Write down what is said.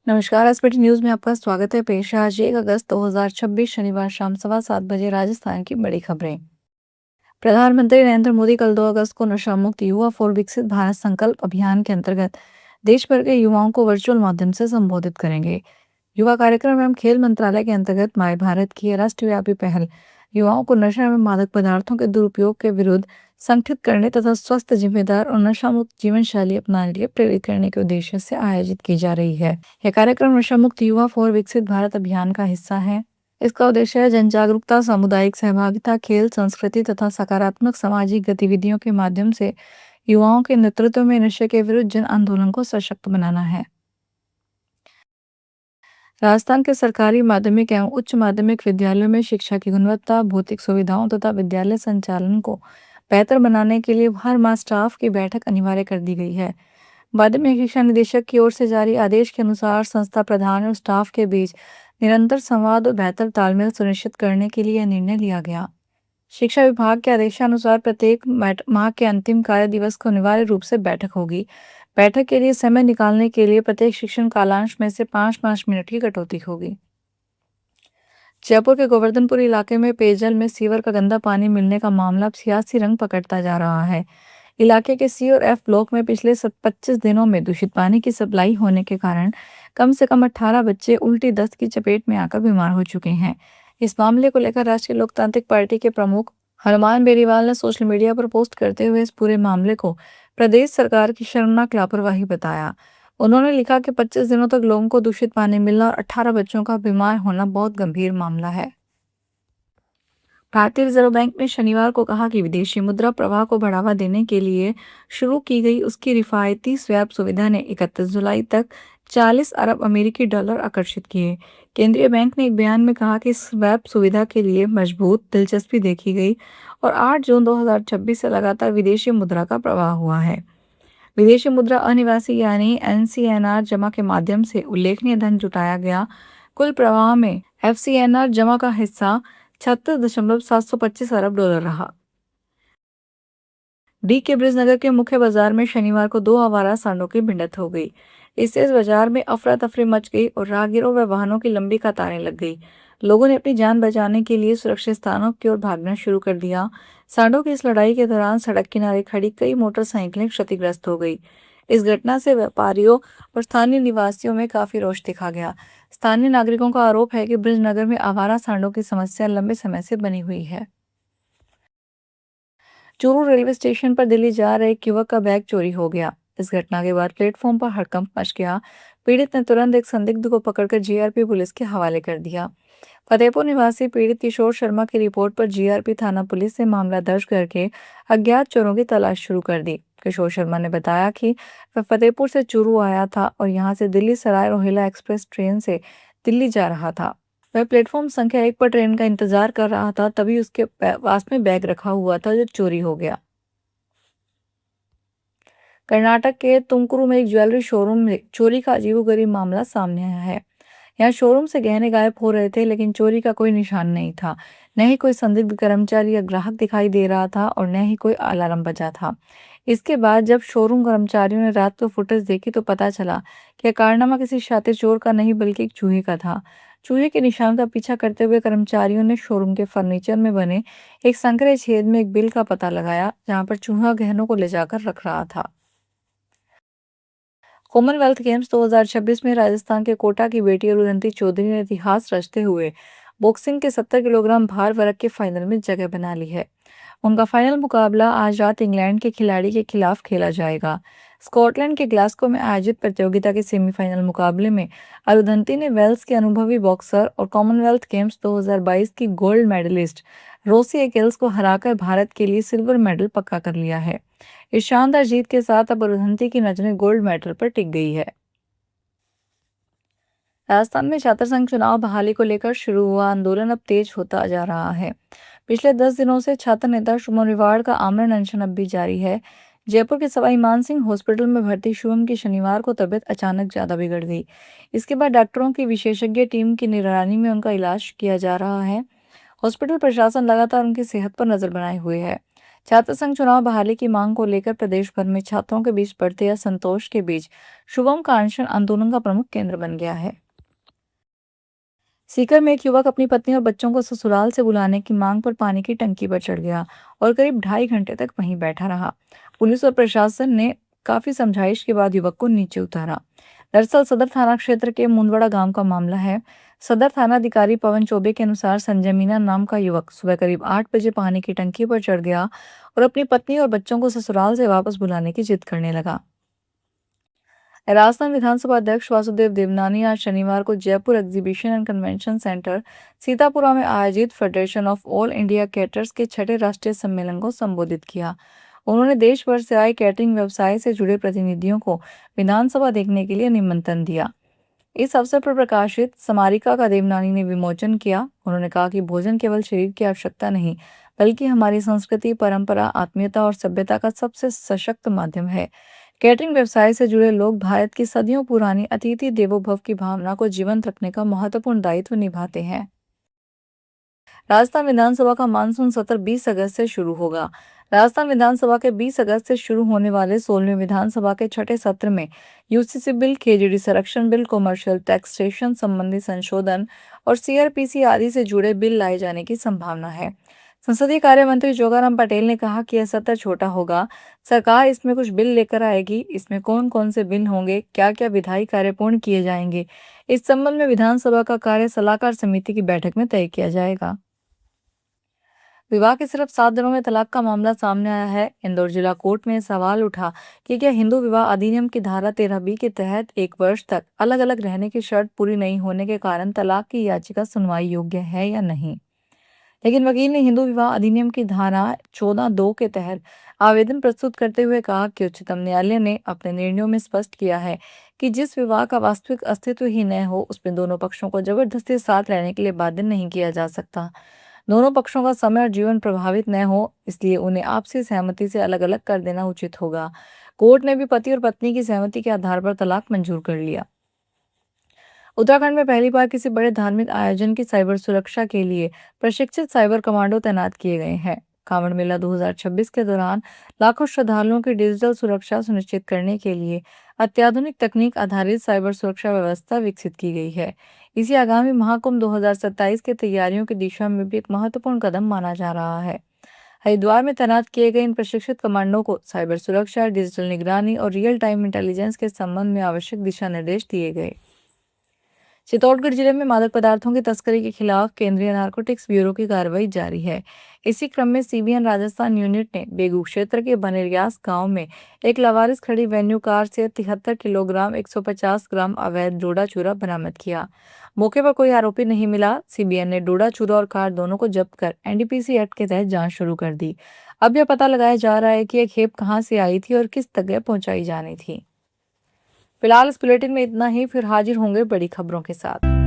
नमस्कार, SPT news में आपका स्वागत है। पेश है आज 1 अगस्त 2026 शनिवार शाम 7:15 बजे राजस्थान की बड़ी खबरें। प्रधानमंत्री नरेंद्र मोदी कल 2 अगस्त को नशा मुक्त युवा फॉर विकसित भारत संकल्प अभियान के अंतर्गत देश भर के युवाओं को वर्चुअल माध्यम से संबोधित करेंगे। युवा कार्यक्रम एवं खेल मंत्रालय के अंतर्गत माय भारत की ये राष्ट्रव्यापी पहल युवाओं को नशा एवं मादक पदार्थों के दुरुपयोग के विरुद्ध संगठित करने तथा स्वस्थ, जिम्मेदार और नशा मुक्त जीवन शैली अपनाने के लिए प्रेरित करने के उद्देश्य से आयोजित की जा रही है। यह कार्यक्रम नशा मुक्त युवा फॉर विकसित भारत अभियान का हिस्सा है। इसका उद्देश्य है जन जागरूकता, सामुदायिक सहभागिता, खेल, संस्कृति तथा सकारात्मक सामाजिक गतिविधियों के माध्यम से युवाओं के नेतृत्व में नशे के विरुद्ध जन आंदोलन को सशक्त बनाना है। राजस्थान के सरकारी माध्यमिक एवं उच्च माध्यमिक विद्यालयों में शिक्षा की गुणवत्ता, भौतिक सुविधाओं तथा विद्यालय संचालन को बेहतर बनाने के लिए हर माह स्टाफ की बैठक अनिवार्य कर दी गई है। माध्यमिक शिक्षा निदेशक की ओर से जारी आदेश के अनुसार संस्था प्रधान और स्टाफ के बीच निरंतर संवाद और बेहतर तालमेल सुनिश्चित करने के लिए यह निर्णय लिया गया। शिक्षा विभाग के आदेशानुसार प्रत्येक माह के अंतिम कार्य दिवस को अनिवार्य रूप से बैठक होगी। बैठक के लिए समय निकालने के लिए प्रत्येक शिक्षण कालांश में से 5-5 मिनट की कटौती होगी। जयपुर के गोवर्धनपुर इलाके में पेयजल में सीवर का गंदा पानी मिलने का मामला अब सियासी रंग पकड़ता जा रहा है। इलाके के सी और एफ ब्लॉक में पिछले 25 दिनों में दूषित पानी की सप्लाई होने के कारण कम से कम 18 बच्चे उल्टी दस्त की चपेट में आकर बीमार हो चुके हैं। इस मामले को लेकर राष्ट्रीय लोकतांत्रिक पार्टी के प्रमुख हनुमान बेनीवाल ने सोशल मीडिया पर पोस्ट करते हुए इस पूरे मामले को प्रदेश सरकार की शर्मनाक लापरवाही बताया। उन्होंने लिखा कि 25 दिनों तक लोगों को दूषित पानी मिलना और 18 बच्चों का बीमार होना बहुत गंभीर मामला है। भारतीय रिजर्व बैंक ने शनिवार को कहा कि विदेशी मुद्रा प्रवाह को बढ़ावा देने के लिए शुरू की गई उसकी रिफायती स्वैप सुविधा ने 31 जुलाई तक 40 अरब अमेरिकी डॉलर आकर्षित किए। केंद्रीय बैंक ने एक बयान में कहा कि इस स्वैप सुविधा के लिए मजबूत दिलचस्पी देखी गई और 8 जून 2026 से लगातार विदेशी मुद्रा का प्रवाह हुआ है। विदेशी मुद्रा अनिवासी यानी एनसीएनआर जमा के माध्यम से उल्लेखनीय धन जुटाया गया। कुल प्रवाह में एफसीएनआर जमा का हिस्सा 36,725 अरब डॉलर रहा। डी के ब्रिजनगर के मुख्य बाजार में शनिवार को 2 आवारा सांडों की भिड़ंत हो गई। इससे इस बाजार में अफरा तफरी मच गई और राहगीरों व वाहनों की लंबी कतारें लग गई। लोगों ने अपनी जान बचाने के लिए सुरक्षित स्थानों की ओर भागना शुरू कर दिया। सांडों की इस लड़ाई के दौरान सड़क किनारे खड़ी कई मोटरसाइकिलें क्षतिग्रस्त हो गई। इस घटना से व्यापारियों और स्थानीय निवासियों में काफी रोष दिखा गया। स्थानीय नागरिकों का आरोप है कि ब्रिजनगर में आवारा सांडों की समस्या लंबे समय से बनी हुई है। चूरू रेलवे स्टेशन पर दिल्ली जा रहे एक युवक का बैग चोरी हो गया। इस घटना के बाद प्लेटफॉर्म पर हड़कंप मच गया। पीड़ित ने तुरंत एक संदिग्ध को पकड़कर जीआरपी पुलिस के हवाले कर दिया। फतेहपुर निवासी पीड़ित किशोर शर्मा की रिपोर्ट पर जीआरपी थाना पुलिस ने मामला दर्ज करके अज्ञात चोरों की तलाश शुरू कर दी। किशोर शर्मा ने बताया कि वह फतेहपुर से चूरू आया था और यहां से दिल्ली सराय रोहिला एक्सप्रेस ट्रेन से दिल्ली जा रहा था। वह प्लेटफॉर्म संख्या 1 पर ट्रेन का इंतजार कर रहा था, तभी उसके पास में बैग रखा हुआ था जो चोरी हो गया। कर्नाटक के तुमकुरू में एक ज्वेलरी शोरूम में चोरी का अजीबोगरीब मामला सामने आया है। यहाँ शोरूम से गहने गायब हो रहे थे, लेकिन चोरी का कोई निशान नहीं था। न ही कोई संदिग्ध कर्मचारी या ग्राहक दिखाई दे रहा था और न ही कोई अलार्म बजा था। इसके बाद जब शोरूम कर्मचारियों ने रात को फुटेज देखी तो पता चला कि यह कारनामा किसी शातिर चोर का नहीं बल्कि एक चूहे का था। चूहे के निशान का पीछा करते हुए कर्मचारियों ने शोरूम के फर्नीचर में बने एक संकरे छेद में एक बिल का पता लगाया, जहां पर चूहा गहनों को ले जाकर रख रहा था। कॉमनवेल्थ गेम्स 2026 में राजस्थान के कोटा की बेटी अरुंधति चौधरी ने इतिहास रचते हुए बॉक्सिंग के 70 किलोग्राम भार वर्ग के फाइनल में जगह बना ली है। उनका फाइनल मुकाबला आज रात इंग्लैंड के खिलाड़ी के खिलाफ खेला जाएगा। स्कॉटलैंड के ग्लासगो में आयोजित प्रतियोगिता के सेमीफाइनल मुकाबले में अरुंधति ने वेल्स के अनुभवी बॉक्सर और कॉमनवेल्थ गेम्स 2022 की गोल्ड मेडलिस्ट रोसी एकेल्स को हराकर भारत के लिए सिल्वर मेडल पक्का कर लिया है। इस शानदार जीत के साथ अब अरुंधति की नजरें गोल्ड मेडल पर टिक गई है। राजस्थान में छात्र संघ चुनाव बहाली को लेकर शुरू हुआ आंदोलन अब तेज होता जा रहा है। पिछले 10 दिनों से छात्र नेता शुभम रिवाड़ का आमरण अनशन अब भी जारी है। जयपुर के सवाई मानसिंह हॉस्पिटल में भर्ती शुभम की शनिवार को तबीयत अचानक ज्यादा बिगड़ गई। इसके बाद डॉक्टरों की विशेषज्ञ टीम की निगरानी में उनका इलाज किया जा रहा है। हॉस्पिटल प्रशासन लगातार उनकी सेहत पर नजर बनाए हुए है। छात्र संघ चुनाव बहाली की मांग को लेकर प्रदेश भर में छात्रों के बीच बढ़ते असंतोष के बीच शुभम का अनशन आंदोलन का प्रमुख केंद्र बन गया है। सीकर में एक युवक अपनी पत्नी और बच्चों को ससुराल से बुलाने की मांग पर पानी की टंकी पर चढ़ गया और करीब 2.5 घंटे तक वहीं बैठा रहा। पुलिस और प्रशासन ने काफी समझाइश के बाद युवक को नीचे उतारा। दरअसल सदर थाना क्षेत्र के मुंदवाड़ा गांव का मामला है। सदर थाना अधिकारी पवन चौबे के अनुसार संजय मीना नाम का युवक सुबह करीब 8 बजे पानी की टंकी पर चढ़ गया और अपनी पत्नी और बच्चों को ससुराल से वापस बुलाने की जिद करने लगा। राजस्थान विधानसभा अध्यक्ष वासुदेव देवनानी आज शनिवार को Jaipur exhibition and convention centre Sitapura में आयोजित federation of all India caterers के छठे राष्ट्रीय सम्मेलन को संबोधित किया। उन्होंने देश भर से आए कैटरिंग व्यवसाय से जुड़े प्रतिनिधियों को विधानसभा देखने के लिए निमंत्रण दिया। इस अवसर पर प्रकाशित स्मारिका का देवनानी ने विमोचन किया। उन्होंने कहा कि भोजन केवल शरीर की आवश्यकता नहीं, बल्कि हमारी संस्कृति, परंपरा, आत्मीयता और सभ्यता का सबसे सशक्त माध्यम है। कैटरिंग व्यवसाय से जुड़े लोग भारत की सदियों पुरानी अतिथि देवो भव की भावना को जीवंत रखने का महत्वपूर्ण दायित्व निभाते हैं। राजस्थान विधानसभा का मानसून सत्र 20 अगस्त से शुरू होगा। राजस्थान विधानसभा के 20 अगस्त से शुरू होने वाले 16वें विधानसभा के छठे सत्र में यूसीसी बिल, केजीडी संरक्षण बिल, कमर्शियल टैक्सेशन संबंधी संशोधन और सीआरपीसी आदि से जुड़े बिल लाए जाने की संभावना है। संसदीय कार्य मंत्री जोगाराम पटेल ने कहा कि यह सत्र छोटा होगा। सरकार इसमें कुछ बिल लेकर आएगी। इसमें कौन कौन से बिल होंगे, क्या क्या विधायी कार्य पूर्ण किए जाएंगे, इस संबंध में विधानसभा का कार्य सलाहकार समिति की बैठक में तय किया जाएगा। विवाह के सिर्फ 7 दिनों में तलाक का मामला सामने आया है। इंदौर जिला कोर्ट में सवाल उठा कि क्या हिंदू विवाह अधिनियम की धारा 13B के तहत 1 वर्ष तक अलग अलग रहने की शर्त पूरी नहीं होने के कारण तलाक की याचिका सुनवाई योग्य है या नहीं। लेकिन वकील ने हिंदू विवाह अधिनियम की धारा 14(2) के तहत आवेदन प्रस्तुत करते हुए कहा कि उच्चतम न्यायालय ने अपने निर्णयों में स्पष्ट किया है कि जिस विवाह का वास्तविक अस्तित्व ही न हो, उसमें दोनों पक्षों को जबरदस्ती साथ रहने के लिए बाध्य नहीं किया जा सकता। दोनों पक्षों का समय और जीवन प्रभावित न हो, इसलिए उन्हें आपसी सहमति से अलग अलग कर देना उचित होगा। कोर्ट ने भी पति और पत्नी की सहमति के आधार पर तलाक मंजूर कर लिया। उत्तराखंड में पहली बार किसी बड़े धार्मिक आयोजन की साइबर सुरक्षा के लिए प्रशिक्षित साइबर कमांडो तैनात किए गए हैं। कांवड़ मेला 2026 के दौरान लाखों श्रद्धालुओं की डिजिटल सुरक्षा सुनिश्चित करने के लिए अत्याधुनिक तकनीक आधारित साइबर सुरक्षा व्यवस्था विकसित की गई है। इसी आगामी महाकुंभ 2027 की तैयारियों की दिशा में भी एक महत्वपूर्ण कदम माना जा रहा है। हरिद्वार में तैनात किए गए इन प्रशिक्षित कमांडो को साइबर सुरक्षा, डिजिटल निगरानी और रियल टाइम इंटेलिजेंस के संबंध में आवश्यक दिशा निर्देश दिए गए। चित्तौड़गढ़ जिले में मादक पदार्थों की तस्करी के खिलाफ केंद्रीय नारकोटिक्स ब्यूरो की कार्रवाई जारी है। इसी क्रम में सीबीएन राजस्थान यूनिट ने बेगू क्षेत्र के बनेरियास गांव में एक लावारिस खड़ी वेन्यू कार से 73 किलोग्राम 150 ग्राम अवैध डोडा चूरा बरामद किया। मौके पर कोई आरोपी नहीं मिला। सीबीएन ने डोडा चूरा और कार दोनों को जब्त कर एनडीपीसी एक्ट के तहत जांच शुरू कर दी। अब यह पता लगाया जा रहा है कि यह खेप कहां से आई थी और किस जगह पहुंचाई जानी थी। फिलहाल इस बुलेटिन में इतना ही, फिर हाजिर होंगे बड़ी खबरों के साथ।